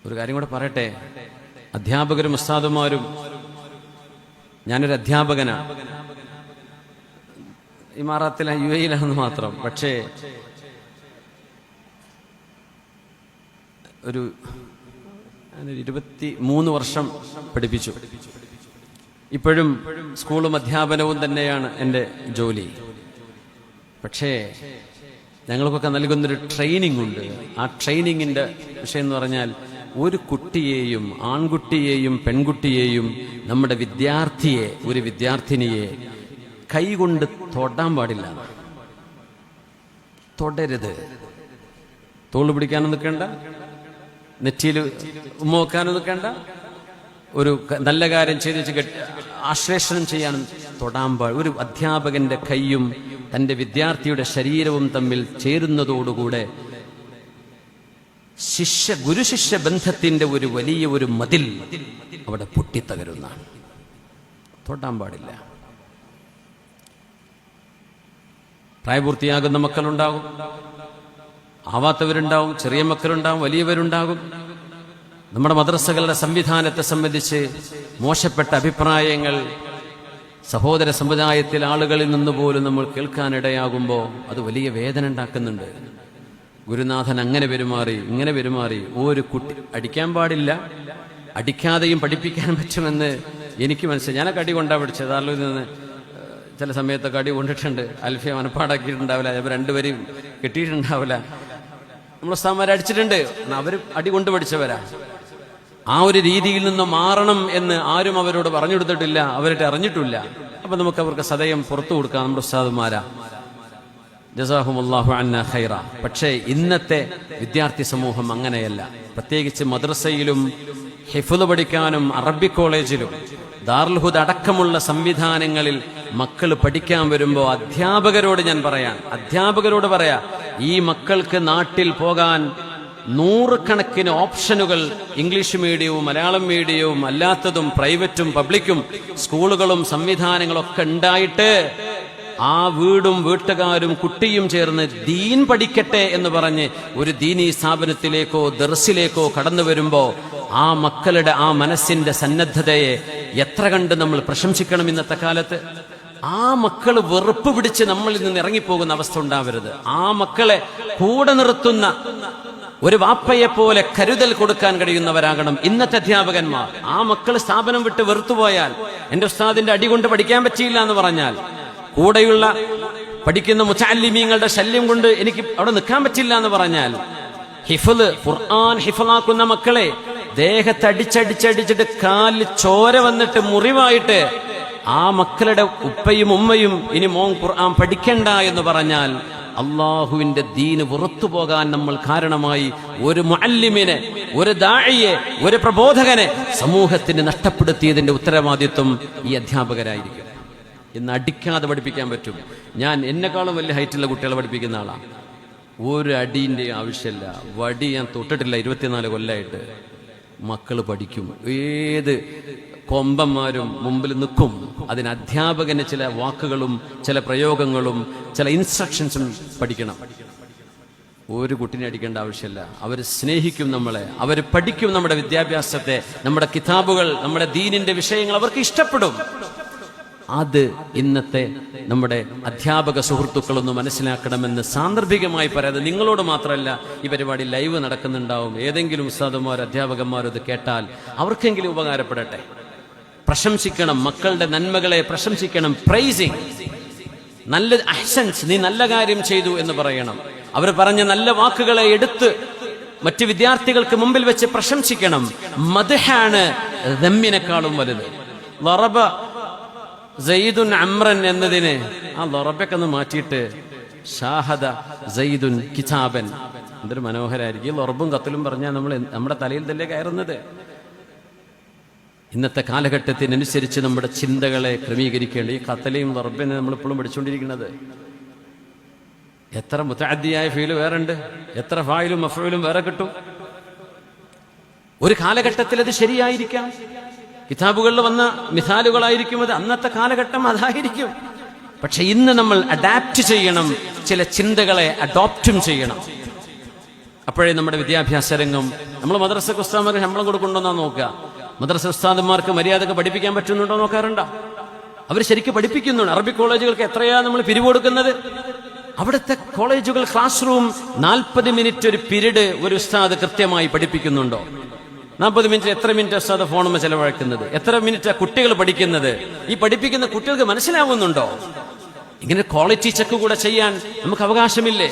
ഒരു കാര്യം കൂടെ പറയട്ടെ. അധ്യാപകരും ഉസ്താദുമാരും, ഞാനൊരു അധ്യാപകനാണ്, ഇമാറാത്തിലെ UAE-ലാണെന്ന് മാത്രം. പക്ഷേ ഒരു 23 വർഷം പഠിപ്പിച്ചു. ഇപ്പോഴും സ്കൂളും അധ്യാപനവും തന്നെയാണ് എൻ്റെ ജോലി. പക്ഷേ ഞങ്ങൾക്കൊക്കെ നൽകുന്നൊരു ട്രെയിനിങ് ഉണ്ട്. ആ ട്രെയിനിങ്ങിൻ്റെ വിഷയം എന്ന് പറഞ്ഞാൽ, ഒരു കുട്ടിയെയും, ആൺകുട്ടിയെയും പെൺകുട്ടിയെയും, നമ്മുടെ വിദ്യാർത്ഥിയെ, ഒരു വിദ്യാർത്ഥിനിയെ കൈകൊണ്ട് തൊടാൻ പാടില്ല. തൊടരുത്. തോള് പിടിക്കാനും നിൽക്കേണ്ട, നെറ്റിയിൽ ഉമ്മ വെക്കാനും നിൽക്കേണ്ട, ഒരു നല്ല കാര്യം ചെയ്ത് ആശ്ലേഷണം ചെയ്യാനും തൊടാൻ പാടില്ല. ഒരു അധ്യാപകന്റെ കൈയും തന്റെ വിദ്യാർത്ഥിയുടെ ശരീരവും തമ്മിൽ ചേരുന്നതോടുകൂടെ ഗുരുശിഷ്യ ബന്ധത്തിന്റെ ഒരു വലിയ ഒരു മതിൽ അവിടെ പൊട്ടിത്തകരുന്നതാണ്. തൊടാൻ പാടില്ല. പ്രായപൂർത്തിയാകുന്ന മക്കളുണ്ടാകും, ആവാത്തവരുണ്ടാവും, ചെറിയ മക്കളുണ്ടാവും, വലിയവരുണ്ടാകും. നമ്മുടെ മദ്രസകളുടെ സംവിധാനത്തെ സംബന്ധിച്ച് മോശപ്പെട്ട അഭിപ്രായങ്ങൾ സഹോദര സമുദായത്തിലെ ആളുകളിൽ നിന്ന് പോലും നമ്മൾ കേൾക്കാനിടയാകുമ്പോൾ അത് വലിയ വേദന ഉണ്ടാക്കുന്നുണ്ട്. ഗുരുനാഥൻ അങ്ങനെ പെരുമാറി, ഇങ്ങനെ പെരുമാറി. ഒരു കുട്ടി അടിക്കാൻ പാടില്ല, അടിക്കാതെയും പഠിപ്പിക്കാൻ പറ്റുമെന്ന് എനിക്ക് മനസ്സിലായി. ഞാനൊക്കെ അടി കൊണ്ടാ പഠിച്ചത്. അതിൽ നിന്ന് ചില സമയത്തൊക്കെ അടി കൊണ്ടിട്ടുണ്ട്. അൽഫിയ മനപ്പാടാക്കിയിട്ടുണ്ടാവില്ല, ചിലപ്പോൾ രണ്ടുപേരും കിട്ടിയിട്ടുണ്ടാവില്ല. നമ്മൾ ഉസ്താദുമാരെ അടിച്ചിട്ടുണ്ട്, അവർ അടി കൊണ്ട് പഠിച്ചവരാ. ആ ഒരു രീതിയിൽ നിന്ന് മാറണം എന്ന് ആരും അവരോട് പറഞ്ഞു കൊടുത്തിട്ടില്ല, അവരുടെ അറിഞ്ഞിട്ടില്ല. അപ്പൊ നമുക്ക് അവർക്ക് സദയം പുറത്തു കൊടുക്കാം, നമ്മുടെ ഉസ്താദുമാരാ. ജസാഹുമുല്ലാഹു അന്നാ ഖൈറ. പക്ഷേ ഇന്നത്തെ വിദ്യാർത്ഥി സമൂഹം അങ്ങനെയല്ല. പ്രത്യേകിച്ച് മദ്രസയിലും ഹിഫ്ള് പഠിക്കാനും അറബി കോളേജിലും ദാറുൽ ഹുദ അടക്കമുള്ള സംവിധാനങ്ങളിൽ മക്കൾ പഠിക്കാൻ വരുമ്പോൾ അധ്യാപകരോട് പറയാ, ഈ മക്കൾക്ക് നാട്ടിൽ പോകാൻ 100 കണക്കിന് ഓപ്ഷനുകൾ, ഇംഗ്ലീഷ് മീഡിയവും മലയാളം മീഡിയവും അല്ലാത്തതും പ്രൈവറ്റും പബ്ലിക്കും സ്കൂളുകളും സംവിധാനങ്ങളൊക്കെ ഉണ്ടായിട്ട് ആ വീടും വീട്ടുകാരും കുട്ടിയും ചേർന്ന് ദീൻ പഠിക്കട്ടെ എന്ന് പറഞ്ഞ് ഒരു ദീനീ സ്ഥാപനത്തിലേക്കോ ദർസിലേക്കോ കടന്നു വരുമ്പോ ആ മക്കളുടെ ആ മനസ്സിന്റെ സന്നദ്ധതയെ എത്ര കണ്ട് നമ്മൾ പ്രശംസിക്കണം. ഇന്നത്തെ കാലത്ത് ആ മക്കൾ വെറുപ്പ് പിടിച്ച് നമ്മളിൽ നിന്ന് ഇറങ്ങിപ്പോകുന്ന അവസ്ഥ ഉണ്ടാവരുത്. ആ മക്കളെ കൂടെ നിർത്തുന്ന ഒരു വാപ്പയെ പോലെ കരുതൽ കൊടുക്കാൻ കഴിയുന്നവരാകണം ഇന്നത്തെ അധ്യാപകന്മാർ. ആ മക്കൾ സ്ഥാപനം വിട്ട് വെറുത്തുപോയാൽ, എന്റെ ഉസ്താദിന്റെ അടി കൊണ്ട് പഠിക്കാൻ പറ്റിയില്ല എന്ന് പറഞ്ഞാൽ, കൂടെയുള്ള പഠിക്കുന്ന മുതഅല്ലിമീങ്ങളുടെ ശല്യം കൊണ്ട് എനിക്ക് അവിടെ നിൽക്കാൻ പറ്റില്ല എന്ന് പറഞ്ഞാൽ, ഹിഫ്ള് ഖുർആൻ ഹിഫ്ളാക്കുന്ന മക്കളെ ദേഹത്ത് അടിച്ചടിച്ചടിച്ചിട്ട് കാലിൽ ചോര വന്നിട്ട് മുറിവായിട്ട് ആ മക്കളുടെ ഉപ്പയും ഉമ്മയും ഇനി മോൻ ഖുർആൻ പഠിക്കണ്ട എന്ന് പറഞ്ഞാൽ, അള്ളാഹുവിന്റെ ദീന് പുറത്തു പോകാൻ നമ്മൾ കാരണമായി ഒരു മുഅല്ലിമിനെ, ഒരു ദാഇയെ, ഒരു പ്രബോധകനെ സമൂഹത്തിന് നഷ്ടപ്പെടുത്തിയതിന്റെ ഉത്തരവാദിത്വം ഈ അധ്യാപകരായിരിക്കും. ഇന്ന് അടിക്കാതെ പഠിപ്പിക്കാൻ പറ്റും. ഞാൻ എന്നെക്കാളും വലിയ ഹൈറ്റുള്ള കുട്ടികളെ പഠിപ്പിക്കുന്ന ആളാണ്. ഒരു അടീൻ്റെ ആവശ്യമില്ല. വടി ഞാൻ തൊട്ടിട്ടില്ല 24 കൊല്ലമായിട്ട്. മക്കൾ പഠിക്കും. ഏത് കൊമ്പന്മാരും മുമ്പിൽ നിൽക്കും. അതിന് അധ്യാപകന് ചില വാക്കുകളും ചില പ്രയോഗങ്ങളും ചില ഇൻസ്ട്രക്ഷൻസും പഠിക്കണം. ഒരു കുട്ടിനെ അടിക്കേണ്ട ആവശ്യമില്ല. അവർ സ്നേഹിക്കും നമ്മളെ, അവർ പഠിക്കും നമ്മുടെ വിദ്യാഭ്യാസത്തെ, നമ്മുടെ കിതാബുകൾ, നമ്മുടെ ദീനിന്റെ വിഷയങ്ങൾ അവർക്ക് ഇഷ്ടപ്പെടും. അത് ഇന്നത്തെ നമ്മുടെ അധ്യാപക സുഹൃത്തുക്കളൊന്ന് മനസ്സിലാക്കണമെന്ന് സാന്ദർഭികമായി പറയാതെ, നിങ്ങളോട് മാത്രമല്ല, ഈ പരിപാടി ലൈവ് നടക്കുന്നുണ്ടാവും. ഏതെങ്കിലും ഉസ്താദുമാരോ അധ്യാപകന്മാരോ ഇത് കേട്ടാൽ അവർക്കെങ്കിലും ഉപകാരപ്പെടട്ടെ. പ്രശംസിക്കണം, മക്കളുടെ നന്മകളെ പ്രശംസിക്കണം. പ്രൈസിങ്, നല്ല അഹ്സൻസ്, നീ നല്ല കാര്യം ചെയ്തു എന്ന് പറയണം. അവർ പറഞ്ഞ നല്ല വാക്കുകളെ എടുത്ത് മറ്റ് വിദ്യാർത്ഥികൾക്ക് മുമ്പിൽ വെച്ച് പ്രശംസിക്കണം. മദ്ഹാണ് ദമ്മിനേക്കാളും വലുത്. ലറബ സയ്യിദുൻ അംറൻ എന്നതിന് ആ ലറബൊക്കെ ഒന്ന് മാറ്റിയിട്ട് ഷാഹദ സയ്യിദുൻ കിതാബൻ. എന്തൊരു മനോഹരായിരിക്കും. ഈ ലറബും കത്തിലും പറഞ്ഞാൽ നമ്മുടെ തലയിൽ തന്നെ കയറുന്നത്. ഇന്നത്തെ കാലഘട്ടത്തിനനുസരിച്ച് നമ്മുടെ ചിന്തകളെ ക്രമീകരിക്കേണ്ട ഈ കത്തലയും ലറബിനെ നമ്മളിപ്പോഴും പഠിച്ചുകൊണ്ടിരിക്കുന്നത്. എത്ര മുതഅദ്ദിയായ ഫീല് വേറുണ്ട്, എത്ര ഫായിലും മഫ്ഊലും വേറെ കിട്ടും. ഒരു കാലഘട്ടത്തിൽ അത് ശരിയായിരിക്കാം, കിതാബുകളിൽ വന്ന മിസാലുകളായിരിക്കും അത്, അന്നത്തെ കാലഘട്ടം അതായിരിക്കും. പക്ഷെ ഇന്ന് നമ്മൾ അഡാപ്റ്റ് ചെയ്യണം, ചില ചിന്തകളെ അഡോപ്റ്റും ചെയ്യണം. അപ്പോഴേ നമ്മുടെ വിദ്യാഭ്യാസ രംഗം, നമ്മൾ മദ്രസ ഉസ്താദന്മാർക്ക് ശമ്പളം കൊടുക്കുന്നുണ്ടോന്നാ നോക്കുക. മദ്രസ ഉസ്താദന്മാർക്ക് മര്യാദക്ക് പഠിപ്പിക്കാൻ പറ്റുന്നുണ്ടോ നോക്കാറുണ്ടോ? അവർ ശരിക്കും പഠിപ്പിക്കുന്നുണ്ട്. അറബി കോളേജുകൾക്ക് എത്രയാ നമ്മൾ പിരിവ് കൊടുക്കുന്നത്? അവിടുത്തെ കോളേജുകൾ ക്ലാസ് റൂം 40 മിനിറ്റ് ഒരു പീരീഡ് ഒരു ഉസ്താദ് കൃത്യമായി പഠിപ്പിക്കുന്നുണ്ടോ? 40 മിനിറ്റ് എത്ര മിനിറ്റ് ഉസ്താദ് ഫോണുമ്മ ചെലവഴിക്കുന്നത്? എത്ര മിനിറ്റ് കുട്ടികൾ പഠിക്കുന്നത്? ഈ പഠിപ്പിക്കുന്ന കുട്ടികൾക്ക് മനസ്സിലാവുന്നുണ്ടോ? ഇങ്ങനെ ക്വാളിറ്റി ചെക്ക് കൂടെ ചെയ്യാൻ നമുക്ക് അവകാശമില്ലേ?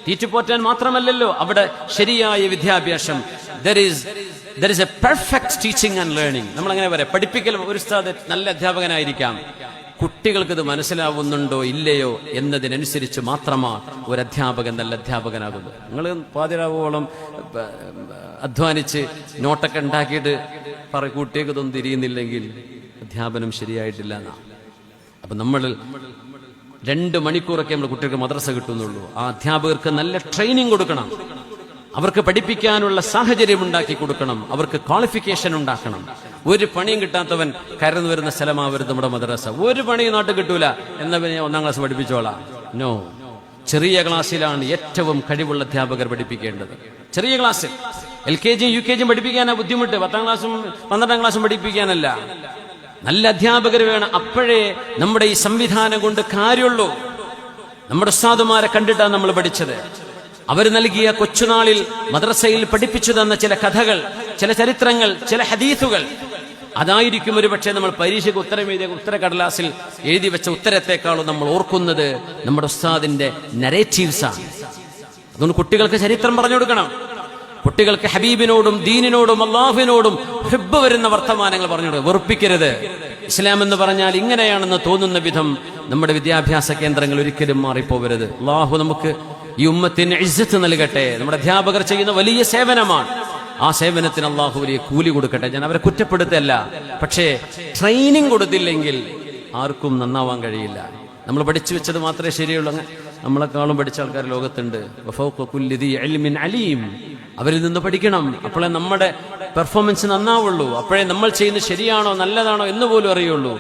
തീറ്റുപോറ്റാൻ മാത്രമല്ലല്ലോ അവിടെ ശരിയായ വിദ്യാഭ്യാസം. There is a perfect teaching and learning. നമ്മൾ അങ്ങനെ പറയാം, പഠിപ്പിക്കൽ ഒരു ഉസ്താദ് നല്ല അധ്യാപകനായിരിക്കാം, കുട്ടികൾക്ക് ഇത് മനസ്സിലാവുന്നുണ്ടോ ഇല്ലയോ എന്നതിനനുസരിച്ച് മാത്രമാണ് ഒരു അധ്യാപകൻ നല്ല അധ്യാപകനാകുന്നത്. നിങ്ങൾ പാതിരാവോളം അധ്വാനിച്ച് നോട്ടൊക്കെ ഉണ്ടാക്കിയിട്ട് കുട്ടികൾക്ക് ഇതൊന്നും തിരിയുന്നില്ലെങ്കിൽ അധ്യാപനം ശരിയായിട്ടില്ല എന്നാ. അപ്പൊ നമ്മൾ 2 മണിക്കൂറൊക്കെ നമ്മൾ കുട്ടികൾക്ക് മദ്രസ കിട്ടുന്നുള്ളൂ. ആ അധ്യാപകർക്ക് നല്ല ട്രെയിനിങ് കൊടുക്കണം, അവർക്ക് പഠിപ്പിക്കാനുള്ള സാഹചര്യം ഉണ്ടാക്കി കൊടുക്കണം, അവർക്ക് ക്വാളിഫിക്കേഷൻ ഉണ്ടാക്കണം. ഒരു പണിയും കിട്ടാത്തവൻ കയറുന്നു വരുന്ന സ്ഥലമാവരുത് നമ്മുടെ മദ്രസ. ഒരു പണിയും നാട്ടിൽ കിട്ടൂല എന്നാ പിന്നെ 1ാം ക്ലാസ് പഠിപ്പിച്ചോളാം. നോ, ചെറിയ ക്ലാസ്സിലാണ് ഏറ്റവും കഴിവുള്ള അധ്യാപകർ പഠിപ്പിക്കേണ്ടത്. ചെറിയ ക്ലാസ്സിൽ LKG UKG പഠിപ്പിക്കാനാ ബുദ്ധിമുട്ട്, 10ാം ക്ലാസ്സും 12ാം ക്ലാസ്സും പഠിപ്പിക്കാനല്ല. നല്ല അധ്യാപകർ വേണം. അപ്പോഴേ നമ്മുടെ ഈ സംവിധാനം കൊണ്ട് കാര്യമുള്ളൂ. നമ്മുടെ ഉസ്താദുമാരെ കണ്ടിട്ടാണ് നമ്മൾ പഠിച്ചത്. അവർ നൽകിയ കൊച്ചുനാളിൽ മദ്രസയിൽ പഠിപ്പിച്ചു തന്ന ചില കഥകൾ, ചില ചരിത്രങ്ങൾ, ചില ഹദീസുകൾ, അതായിരിക്കും ഒരു പക്ഷേ നമ്മൾ പരീക്ഷയ്ക്ക് ഉത്തരം എഴുതിയ ഉത്തരക്കടലാസിൽ എഴുതി വെച്ച ഉത്തരത്തെക്കാളും നമ്മൾ ഓർക്കുന്നത് നമ്മുടെ ഉസ്താദിന്റെ നരേറ്റീവ്സാണ്. അതുകൊണ്ട് കുട്ടികൾക്ക് ചരിത്രം പറഞ്ഞു കൊടുക്കണം. കുട്ടികൾക്ക് ഹബീബിനോടും ദീനിനോടും അള്ളാഹുവിനോടും ഹിബ്ബ് വരുന്ന വർത്തമാനങ്ങൾ പറഞ്ഞു കൊടുക്കുക. വെറുപ്പിക്കരുത്. ഇസ്ലാം എന്ന് പറഞ്ഞാൽ ഇങ്ങനെയാണെന്ന് തോന്നുന്ന വിധം നമ്മുടെ വിദ്യാഭ്യാസ കേന്ദ്രങ്ങൾ ഒരിക്കലും മാറിപ്പോവരുത്. അള്ളാഹു നമുക്ക് ഈ ഉമ്മത്തിന് ഇസ്സത്ത് നൽകട്ടെ. നമ്മുടെ അധ്യാപകർ ചെയ്യുന്ന വലിയ സേവനമാണ്. ആ സേവനത്തിന് അള്ളാഹു വലിയ കൂലി കൊടുക്കട്ടെ. ഞാൻ അവരെ കുറ്റപ്പെടുത്തല്ല, പക്ഷേ ട്രെയിനിങ് കൊടുത്തില്ലെങ്കിൽ ആർക്കും നന്നാവാൻ കഴിയില്ല. നമ്മൾ പഠിച്ചു വെച്ചത് മാത്രമേ ശരിയുള്ളൂ. നമ്മളെക്കാളും പഠിച്ച ആൾക്കാർ ലോകത്തുണ്ട്. അവരിൽ നിന്ന് പഠിക്കണം. അപ്പോഴേ നമ്മുടെ പെർഫോമൻസ് നന്നാവുള്ളൂ. അപ്പോഴേ നമ്മൾ ചെയ്യുന്നത് ശരിയാണോ നല്ലതാണോ എന്ന് പോലും അറിയുള്ളൂ.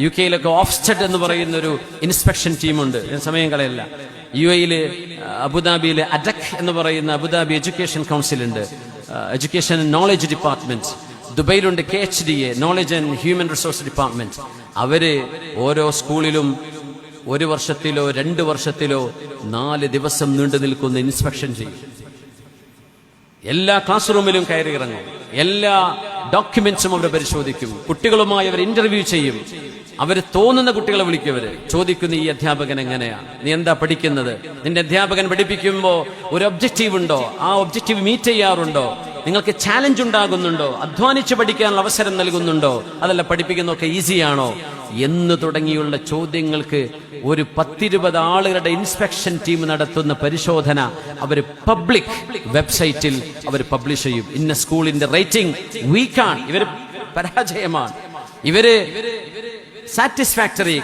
UK ഓഫ്സ്റ്റഡ് എന്ന് പറയുന്ന ഒരു ഇൻസ്പെക്ഷൻ ടീമുണ്ട്. ഞാൻ സമയം കളയില്ല. UAE അബുദാബിയിലെ അഡക് എന്ന് പറയുന്ന അബുദാബി എഡ്യൂക്കേഷൻ കൗൺസിൽ ഉണ്ട്, എഡ്യൂക്കേഷൻ ആൻഡ് നോളജ് ഡിപ്പാർട്ട്മെന്റ്. ദുബൈയിലുണ്ട് KHDA, knowledge and human resource department. അവര് ഓരോ സ്കൂളിലും 1 വർഷത്തിലോ 2 വർഷത്തിലോ 4 ദിവസം നീണ്ടു നിൽക്കുന്ന ഇൻസ്പെക്ഷൻ ചെയ്യും. എല്ലാ ക്ലാസ് റൂമിലും കയറി ഇറങ്ങും. എല്ലാ ഡോക്യുമെന്റ്സും അവർ പരിശോധിക്കും. കുട്ടികളുമായി അവർ ഇന്റർവ്യൂ ചെയ്യും. അവർ തോന്നുന്ന കുട്ടികളെ വിളിക്കവര് ചോദിക്കുന്നു, ഈ അധ്യാപകൻ എങ്ങനെയാണ്, നീ എന്താ പഠിക്കുന്നത്, നിന്റെ അധ്യാപകൻ പഠിപ്പിക്കുമ്പോൾ ഒരു ഒബ്ജക്റ്റീവ് ഉണ്ടോ, ആ ഒബ്ജക്റ്റീവ് മീറ്റ് ചെയ്യാറുണ്ടോ, നിങ്ങൾക്ക് ചാലഞ്ച് ഉണ്ടാകുന്നുണ്ടോ, അധ്വാനിച്ച് പഠിക്കാനുള്ള അവസരം നൽകുന്നുണ്ടോ, അതല്ല പഠിപ്പിക്കുന്നതൊക്കെ ഈസിയാണോ എന്ന് തുടങ്ങിയുള്ള ചോദ്യങ്ങൾക്ക് ഒരു 10-20 ആളുകളുടെ ഇൻസ്പെക്ഷൻ ടീം നടത്തുന്ന പരിശോധന അവർ പബ്ലിക് വെബ്സൈറ്റിൽ അവർ പബ്ലിഷ് ചെയ്യും. ഇന്ന സ്കൂളിന്റെ റേറ്റിംഗ് വീക്കാണ്, ഇവര് പരാജയമാണ്, ഇവര് സാറ്റിസ്ഫാക്ടറി